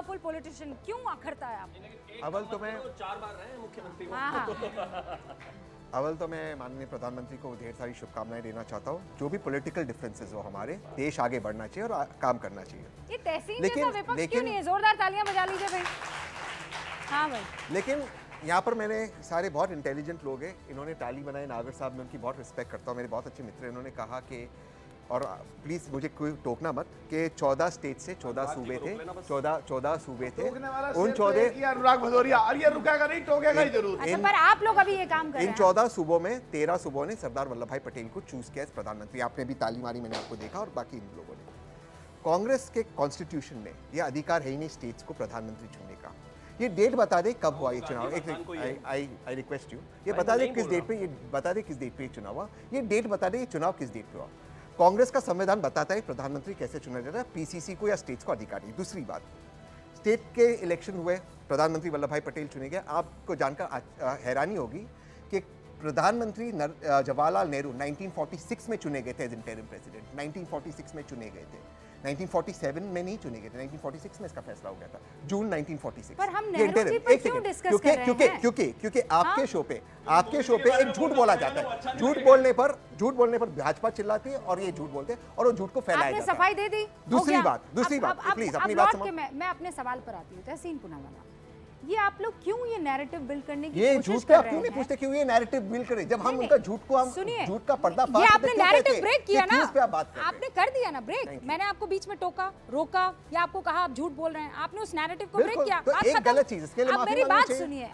Powerful politician, क्यों अखरता है आप? अव्वल तो मैं 4 बार रहे मुख्यमंत्री। अव्वल तो मैं माननीय प्रधानमंत्री को ढेर सारी शुभकामनाएं देना चाहता हूँ। जो भी पॉलिटिकल डिफरेंसेस हो हमारे, देश आगे बढ़ना चाहिए और काम करना चाहिए। ये तहसीन जैसा विपक्ष क्यों नहीं है? जोरदार तालियां बजा लीजिए भाई। हाँ भाई। लेकिन यहाँ पर मैंने सारे बहुत इंटेलिजेंट लोग हैं, इन्होंने ताली बनाई। नागर साहब, मैं उनकी बहुत रिस्पेक्ट करता हूँ, मेरे बहुत अच्छे मित्र हैं। इन्होंने कहा कि, और प्लीज़ मुझे कोई टोकना मत, कि 14 स्टेट से 14 सूबे थे, 14 सूबे थे, उन 14 अनुराग भदौरिया, और ये रुकेगा नहीं, टोकेगा ही जरूर। अच्छा, पर आप लोग अभी ये काम कर रहे हैं। इन 14 सूबों में 13 सूबों ने सरदार वल्लभ भाई पटेल को चूज किया एज प्रधानमंत्री। आपने भी ताली मारी, मैंने आपको देखा, और बाकी इन लोगों ने। कांग्रेस के कॉन्स्टिट्यूशन में यह अधिकार है ही नहीं स्टेट्स को प्रधानमंत्री चुनने का। ये डेट बता दे कब हुआ ये चुनाव। आई रिक्वेस्ट यू, ये बता दे किस डेट पे, ये बता दे किस डेट पे ये चुनाव हुआ। ये डेट बता दे, ये चुनाव किस डेट पे हुआ। कांग्रेस का संविधान बताता है प्रधानमंत्री कैसे चुना जाता है, पीसीसी को या स्टेट्स को अधिकार नहीं। दूसरी बात, स्टेट के इलेक्शन हुए, प्रधानमंत्री वल्लभ भाई पटेल चुने गए। आपको जानकर हैरानी होगी कि प्रधानमंत्री जवाहरलाल नेहरू 1946 में चुने गए थे एज इंटरिम प्रेसिडेंट। 1946 में चुने गए थे, 1947 में नहीं चुने गए थे, 1946 में इसका फैसला हो गया था, जून 1946। पर हम नेहरू जी पर क्यों डिस्कस कर रहे हैं? क्योंकि आपके शो पे एक झूठ बोला जाता है। झूठ बोलने पर भाजपा चिल्लाती है और ये झूठ बोलते हैं और वो झूठ को फैलाया जाता है। सफाई दे दी। दूसरी बात, प्लीज अपनी बात समझ। मैं अपने सवाल पर आती हूँ। तहसीन पूनावाला, ये आप लोग क्यों ये नैरेटिव बिल्ड करने की ये कोशिश झूठ कर आप रहे क्यों नहीं हैं? पूछते क्यों ये नैरेटिव बिल्ड करें? जब हम उनका झूठ को, हम सुनिए, झूठ का पर्दाफाश, ये आपने नैरेटिव ब्रेक किया ना, पे आप बात कर रहे हैं? आपने कर दिया ना ब्रेक। मैंने आपको बीच में टोका, रोका, या आपको कहा आप झूठ बोल रहे हैं, आपने उस नैरेटिव को ब्रेक किया। तो एक गलत चीज, इसके लिए अब माफी मेरी मांगनी बात चाहिए। सुनिए।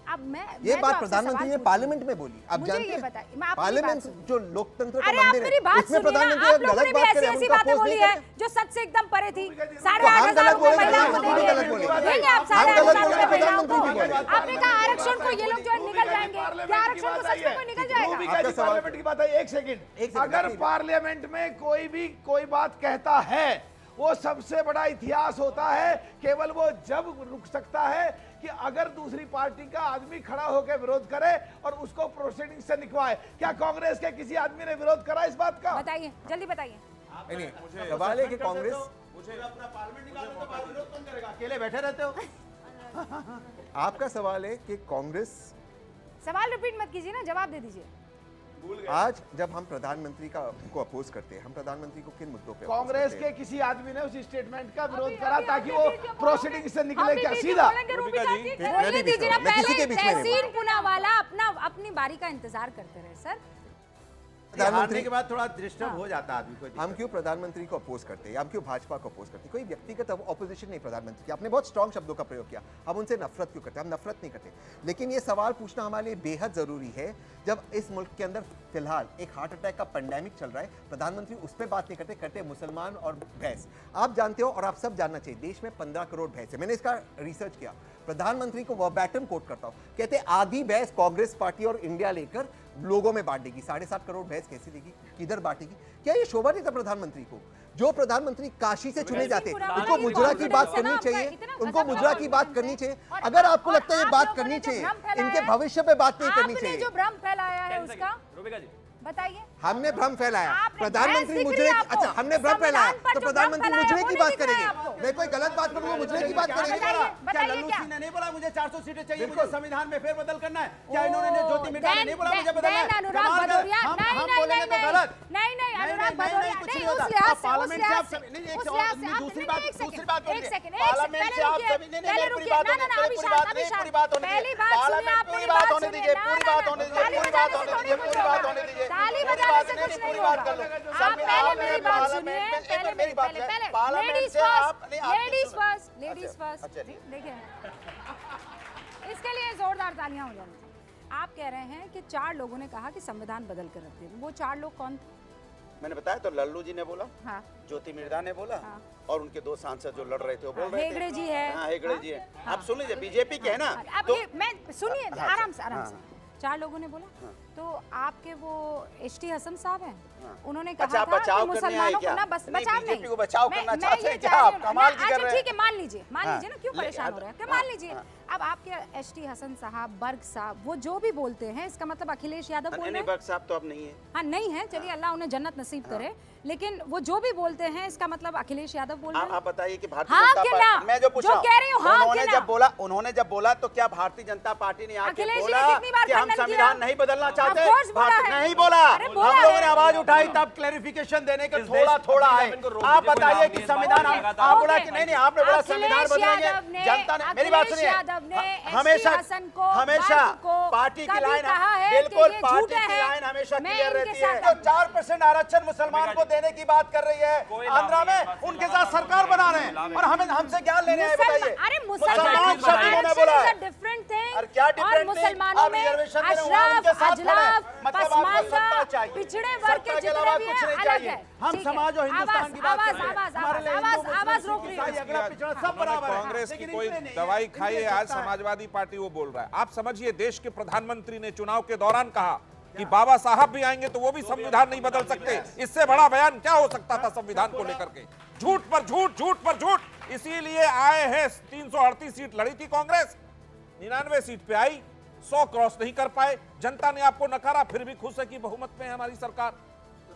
अब मैं ये जो बात आपसे प्रधानमंत्री सवाल ने पूछ पार्लियामेंट में बोली। आप मुझे जानते ये हैं बताइए, मैं आपकी पार्लियामेंट बात जो लोकतंत्र का अरे आप मंदिर मेरी है, बात उसमें सुनिए ना। प्रधानमंत्री आप लोगों ने गलत भी बात ऐसी करे, ऐसी उनका बातें अपोज बोली नहीं है करते। जो सच से एकदम परे थी। साढ़े तो हम 8,000 गलत बोले, महिलाओं को हम देंगे। गलत बोले। देंगे आप हम साढ़े गलत 8,000 बोले, महिलाओं को। प्रधानमंत्री भी बोले। आपने कहा आरक्षण को ये लोग जो है निकल जाएंगे। क्या आरक्षण को सच में कोई निकल जाएगा? रूबिका जी, पार्लियामेंट की बात है, एक सेकंड। अगर पार्लियामेंट में कोई बात कहता है, वो सबसे बड़ा इतिहास होता है। केवल वो जब रुक सकता है कि अगर दूसरी पार्टी का आदमी खड़ा होकर विरोध करे और उसको प्रोसीडिंग से निकलवाए। क्या कांग्रेस के किसी आदमी ने विरोध करा इस बात का? बताइए, जल्दी बताइए। नहीं, सवाल है कि कांग्रेस, मुझे अपना पार्लियामेंट निकालने तो बाद विरोध कौन करेगा? अकेले बैठे रहते हो। आपका सवाल है कि कांग्रेस, सवाल रिपीट मत कीजिए ना, जवाब दे दीजिए। आज जब हम प्रधानमंत्री को अपोज करते हैं, हम प्रधानमंत्री को किन मुद्दों पे कांग्रेस के किसी आदमी ने उस स्टेटमेंट का विरोध करा ताकि वो प्रोसीडिंग से निकले क्या सीधा? बोलने दीजिए ना। पहले तहसीन पूनावाला अपनी बारी का इंतजार करते रहे सर। हारने के बाद थोड़ा डिस्टर्ब हो जाता है आदमी को। हम क्यों प्रधानमंत्री को अपोज करते हैं, हम क्यों भाजपा को अपोज करते हैं? कोई व्यक्तिगत ऑपोजिशन नहीं प्रधानमंत्री की। आपने बहुत स्ट्रॉन्ग शब्दों का प्रयोग किया, हम उनसे नफरत क्यों करते हैं? हम नफरत नहीं करते, लेकिन ये सवाल पूछना हमारे लिए बेहद जरूरी है जब इस मुल्क के अंदर फिलहाल एक हार्ट अटैक का पेंडेमिक चल रहा है। प्रधानमंत्री उस पर बात नहीं करते मुसलमान और भैंस। आप जानते हो और आप सब जानना चाहिए, देश में 15 करोड़ भैंस है। मैंने इसका रिसर्च किया, प्रधानमंत्री को वर्बैटम कोट करता हूं, कहते आधी भैंस कांग्रेस पार्टी और इंडिया लेकर लोगों में बांट देगी। 7.5 करोड़ भैंस कैसे देगी, किधर बांटेगी? क्या ये शोभा नहीं था प्रधानमंत्री को? जो प्रधानमंत्री काशी से चुने जाते, उनको मुजरा की बात करनी चाहिए, उनको मुजरा की बात करनी चाहिए। अगर आपको लगता है ये बात करनी चाहिए, इनके भविष्य पे बात नहीं करनी चाहिए। जो भ्रम फैलाया है उसका बताइए। हमने भ्रम फैलाया, प्रधानमंत्री मुजरे, अच्छा हमने भ्रम फैलाया तो प्रधानमंत्री मुजरे की बात करेंगे। मैं कोई गलत बात करूंगा, मुजरे की बात करेंगे। क्या लल्लू सिंह ने नहीं बोला मुझे 400 सीटें चाहिए, मुझे संविधान में फेरबदल करना है? क्या इन्होंने ज्योति मिर्धा ने नहीं बोला मुझे बदलना है? अनुराग भदौरिया, हम बोलेंगे तो गलत। नहीं अनुराग भदौरिया, कुछ नहीं होता। पार्लियामेंट से आप सभी, नहीं दूसरी बात पार्लियामेंट से आप सभी, नहीं पूरी बात होने दीजिए, पूरी बात होने दीजिए, पार्लियामेंट पूरी बात होने दीजिए, पूरी बात होने दीजिए, पूरी बात होने दीजिए, पूरी बात होने दीजिए, कुछ नहीं बात कर लो। आप पहले मेरी बात सुनिए, पहले लेडीज फर्स्ट। देखिए, इसके लिए जोरदार तालियां हो जानी चाहिए। आप कह रहे हैं कि 4 लोगों ने कहा कि संविधान बदल कर रख दें। वो 4 लोग कौन थे? मैंने बताया तो, लल्लू जी ने बोला, हाँ, ज्योति मिर्धा ने बोला, हाँ, और उनके 2 सांसद जो लड़ रहे थे वो बोल रहे थे। हेगड़े जी है। हाँ, हेगड़े जी है। हाँ, आप सुन लीजिए, बीजेपी के है ना। अब ये मैं सुनिए आराम से। 4 लोगों ने बोला। तो आपके वो HT हसन साहब हैं, उन्होंने कहा था कि मुसलमानों को ना बस बचाव नहीं, बीजेपी को बचाव करना मैं चाहते ये हैं क्या चाह रही आप? हूँ। कमाल की अच्छा, कर रहे हैं। ठीक है, मान लीजिए ना, क्यों परेशान हो रहे हैं, मान लीजिए। अब आपके एसटी हसन साहब, बर्ग साहब, वो जो भी बोलते हैं, इसका मतलब अखिलेश यादव बोल रहे नहीं, हैं। बर्ग साहब तो अब नहीं है। हाँ, नहीं है, चलिए अल्लाह उन्हें जन्नत नसीब करे, लेकिन वो जो भी बोलते हैं इसका मतलब अखिलेश यादव बोल रहे हैं। आप बताइए कि भारतीय हाँ जनता कि पार्टी, ना? मैं जो पूछ जो रहा कह रही हूँ, हाँ उन्होंने कि जब ना? बोला तो क्या भारतीय जनता पार्टी ने आके अखिलेश जी ने बोला कितनी बार कि हम खंडन संविधान किया? नहीं बदलना चाहते? Of course बोला है। नहीं बोला, अरे बोला हम लोगों है। ने आवाज उठाई तब क्लैरिफिकेशन देने के थोड़ा थोड़ा है। इनको रोक आप दीजिए, कोई बताइए नाम कि नहीं है, संविधान बात लगातार आप हो बोला गई। कि नहीं आपने बोला संविधान अखिलेश बदलेंगे, यादव ने- जनता ने मेरी बात अखिलेश सुनिए, यादव ने हमेशा एसटी हसन को, हमेशा बर्ग को पार्टी की कभी लाइन कहा है बिल्कुल कि ये पार्टी झूठे की हैं। लाइन हमेशा मैं क्लियर इनके रहती है। साथ- जो 4% आरक्षण मुसलमान को देने की बात कर रही है कोई आंध्रा लाभ नहीं में, है, उनके साथ सरकार बना रहे हैं और हमें हमसे क्या लेने हैं बताइए? अरे मुसलमान मुसलमान शब्द उन्होंने बोला है। Different thing. और क्या different और thing? मुसलमानों आप में रिजर्वेशन दे रहे हो, अशराफ, उनके साथ खड़े हैं। अजलाफ, मतलब आपको सत्ता पसमानदा, चाहिए। पिछड़े वर्ग के सत्ता के जितने अलावा भी कुछ हैं नहीं अलग चाहिए। है। हम ठीक है। समाज और हिंदुस्तान की बात कर रहे हैं। हमारे लिए हिंदू, मुस्लिम, आवाज रोक सिख, रही ईसाई, है। अगला पिछड़ा सब उन्होंने बराबर है। कांग्रेस की लेकिन कोई इनपे नहीं है। दवाई इनपे खाई है, आज सत्ता है। समाजवादी पार्टी वो बोल रहा है। आप समझिए, देश के प्रधानमंत्री ने चुनाव के दौरान कहा कि बाबा साहब भी आएंगे तो वो भी संविधान नहीं बदल सकते। इससे बड़ा बयान क्या हो सकता था संविधान को लेकर के? झूठ पर झूठ, झूठ पर झूठ। इसीलिए आए हैं 338 सीट लड़ी थी कांग्रेस, 99 सीट पे आई, 100 क्रॉस नहीं कर पाए। जनता ने आपको नकारा, फिर भी खुश है कि बहुमत में है हमारी सरकार।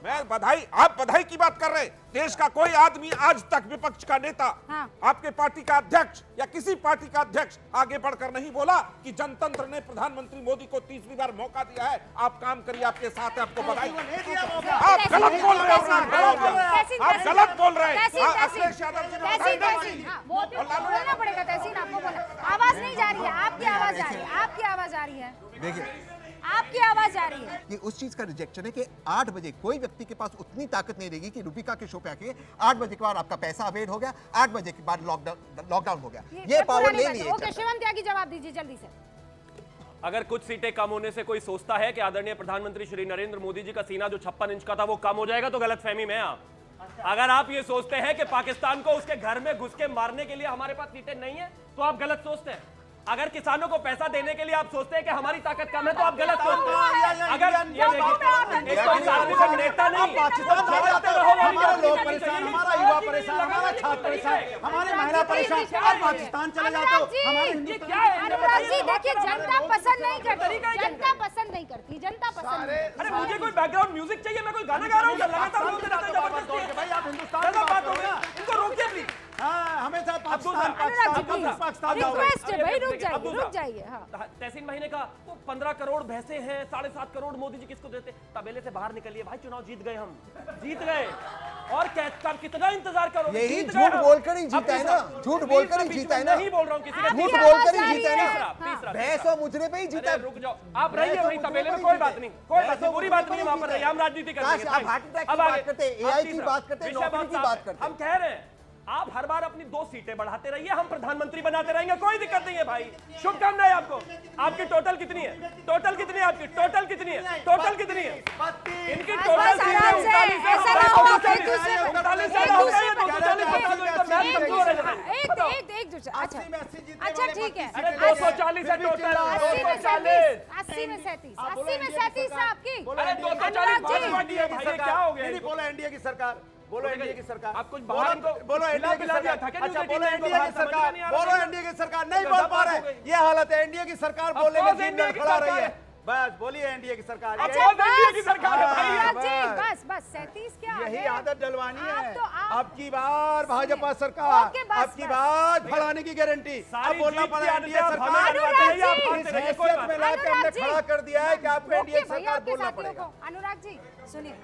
मैं बधाई, आप बधाई की बात कर रहे हैं। देश का कोई आदमी आज तक विपक्ष का नेता, हाँ। आपके पार्टी का अध्यक्ष या किसी पार्टी का अध्यक्ष आगे बढ़कर नहीं बोला कि जनतंत्र ने प्रधानमंत्री मोदी को तीसरी बार मौका दिया है, आप काम करिए, आपके साथ है, आपको बधाई। आप गलत बोल रहे हो, आप गलत बोल रहे हैं। अखिलेश यादव जी ने बधाई नहीं दी। बोलना पड़ेगा तहसीन, आपको बोलना। आवाज नहीं जा रही है, आपकी आवाज आ रही है, आपकी आवाज आ रही है, देखिए आपकी आवाज आ रही है। ये उस चीज का रिजेक्शन है कि 8 बजे कोई व्यक्ति के पास उतनी ताकत नहीं रहेगी कि रूपिका के शो पे आके 8 बजे के बाद आपका पैसा अवेड हो गया, 8 बजे के बाद लॉकडाउन हो गया, ये पावर ले लिए। ओके, शिवम त्यागी जवाब दीजिए जल्दी से। अगर कुछ सीटें कम होने से कोई सोचता है कि आदरणीय प्रधानमंत्री श्री नरेंद्र मोदी जी का सीना जो 56 इंच का था वो कम हो जाएगा, तो गलतफहमी में हैं आप। अगर आप ये सोचते हैं कि पाकिस्तान को उसके घर में घुस के मारने के लिए हमारे पास सीटें नहीं है, तो आप गलत सोचते हैं। अगर किसानों को पैसा देने के लिए आप सोचते हैं कि हमारी ताकत कम है, तो आप गलत सोचते हैं। अगर ये देखिए, एक तो इस आदमी का नेता नहीं, पाकिस्तान जवाबते रहो, हमारे लोग परेशान, हमारा युवा परेशान, हमारा छात्र परेशान, हमारी महिला परेशान। आप पाकिस्तान चले जाते हो, हमारे हिंदुस्तान। अनुराग जी देखिए, जनता पसंद नहीं करती, जनता पसंद नहीं करती, जनता पसंद नहीं करती। अरे मुझे कोई बैकग्राउंड म्यूजिक चाहिए, मैं कोई गाना गा रहा हूँ, लगातार बोलते रहते हैं जबरदस्ती। भाई आप हिंदुस्तान की गलत बात बात हो करो गई, ना। इनको रोकिए प्लीज। हाँ, हमेशा पाकिस्तान अनुराग जी पाकिस्तान पाकिस्तान जाओगे। रिक्वेस्ट है भाई, रुक अब जाइए, दूसरा। रुक जाइए। हाँ, तहसीन भाई ने कहा वो 15 करोड़ भैंसे हैं, 7.5 करोड़ मोदी जी किसको देते? तबेले से बाहर निकलिए भाई, चुनाव जीत गए, हम जीत गए। और कितना इंतजार करोगे? यही जीत झूठ गए हम। बोलकर ही अब जीता है तीसरा, ना, झूठ बोलकर ही बीच जीता है में ना। नहीं बोल रहा हूँ किसी का झूठ आपकी बोलकर आवाज ही आ जीता है रही ना। है। तीसरा भैंस और मुजरे पे ही जीता अरे रुक जाओ, आप रहिए वहीं तबेले में, कोई बात नहीं, कोई बात नहीं, बुरी बात नहीं, वहां पर रहिए, हम राजनीति कर काश आप हार्ट अटैक की बात करते, AI की बात करते, नौकरी की बात करते। हम कह रहे हैं आप हर बार अपनी 2 सीटें बढ़ाते रहिए, हम प्रधानमंत्री बनाते रहेंगे, कोई दिक्कत नहीं है भाई। शुभकामनाएं आपको। आपकी टोटल कितनी है? टोटल कितनी है आपकी? टोटल कितनी है? टोटल कितनी है? इनकी बस टोटल बस आराम से, ऐसा ना हो कि एक दूसरे पे- 39 एक दूसरे पे- एक एक दूसरे, अच्छा 80 में 80 जीतने अच्छा वाले ठीक है। अरे 240 है टोटल, 80 में 240। 80 में 37, 80 में 37 है आपकी। अरे 240 अनुराग जी, भाजपा की है भाई, ये क्या हो गया? नहीं, बोलो एनडीए की सरकार, बोलो एनडीए की सरकार। आप कुछ बाहर इनको बोलो एनडीए की खिला दिया सरकार। था क्या? अच्छा न्यूज़ बोलो 18 एनडीए को की बाहर सरकार, समझ में नहीं आ रहा बोलो है। एनडीए की सरकार। नहीं तो बोल गजब पा बात हो रहे, गई। ये हालत है। एनडीए की सरकार बोलने में course दिन एनडीए भर की खड़ा रही सरकार है। है। बस बोलिए एनडीए की सरकार। अच्छा बहुत एनडीए की बस, सरकार है भाई। अनुराग जी बस बस 37 क्या आ यही गए? आदत डलवानी आप है। तो आप- अब की बार भाजपा सरकार, ओके, बस, अब की बस। बार फलाने की गारंटी। अब सारी बोलना जीत की पड़ा आदतें एनडीए आप सरकार। हमें अनुराग बताइए, आप जी। हारते इस रहिए, कोई हैसियत बात में नहीं। लाके हमने अनुराग जी, खड़ा कर दिया है कि आपको एनडीए रोकिए भैया सरकार आपके बोलना साथियों पड़ेगा। को। अनुराग जी सुनिए,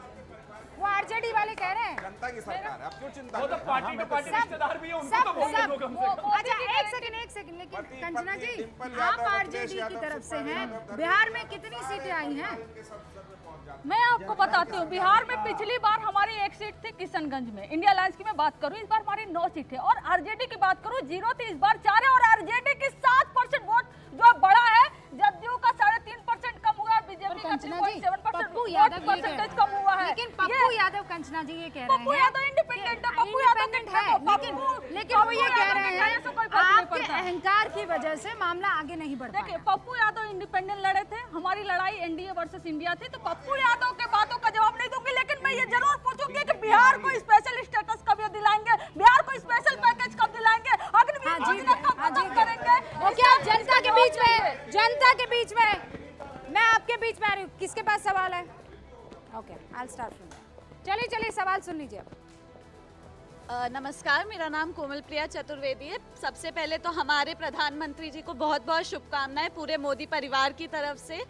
वो आरजेडी वाले कह रहे हैं जनता की सरकार है, आप क्यों चिंता वो तो कर रहे हैं? पार्टी के पार्टी रिश्तेदार भी है, उनको सब तो बोलने सब दो कम से कम। अच्छा एक सेकंड लेकिन पति- कंचना पति जी डिंपल आप यादव, आरजेडी अखिलेश की यादव, तरफ से सुप्रीम हैं, यादव, बिहार में कितनी सीटें आई हैं? मैं आपको बताती हूँ, बिहार में पिछली बार हमारी 1 सीट थी किशनगंज में, इंडिया अलायंस की मैं बात करूँ, इस बार हमारी 9 सीट है। और आरजेडी की बात करूँ 0 थी, इस बार 4 है। और आरजेडी की 7% वोट जो बड़ा है, जदयू का 3.5% कम हुआ, बीजेपी का कंचना जी 3.7% पप्पू यादव ये कह रहे परसेंटेज कम हुआ है। लेकिन पप्पू यादव कंचना जी ये कह रहे हैं पप्पू यादव इंडिपेंडेंट है, पप्पू यादव इंडिपेंडेंट है, लेकिन वो ये कह रहे हैं आपके अहंकार की वजह से मामला आगे नहीं बढ़ देखिए, पाया। पप्पू यादव इंडिपेंडेंट लड़े थे, हमारी लड़ाई एनडीए वर्सेस इंडिया थी, तो पप्पू यादव के बातों का जवाब नहीं दूंगी, लेकिन मैं ये जरूर पूछूंगी कि बिहार को स्पेशल स्टेटस कब ये दिलाएंगे, बिहार को स्पेशल पैकेज कब दिलाएंगे, अग्निवीर योजना कब खत्म करेंगे। ओके, आप जनता के बीच में, जनता के बीच में, मैं आपके बीच में आ रही हूँ, किसके पास सवाल है? Okay, I will start from there. चलिए सवाल सुन लीजिए। नमस्कार, मेरा नाम कोमल प्रिया चतुर्वेदी है। सबसे पहले तो हमारे प्रधानमंत्री जी को बहुत बहुत शुभकामनाएं पूरे मोदी परिवार की तरफ से।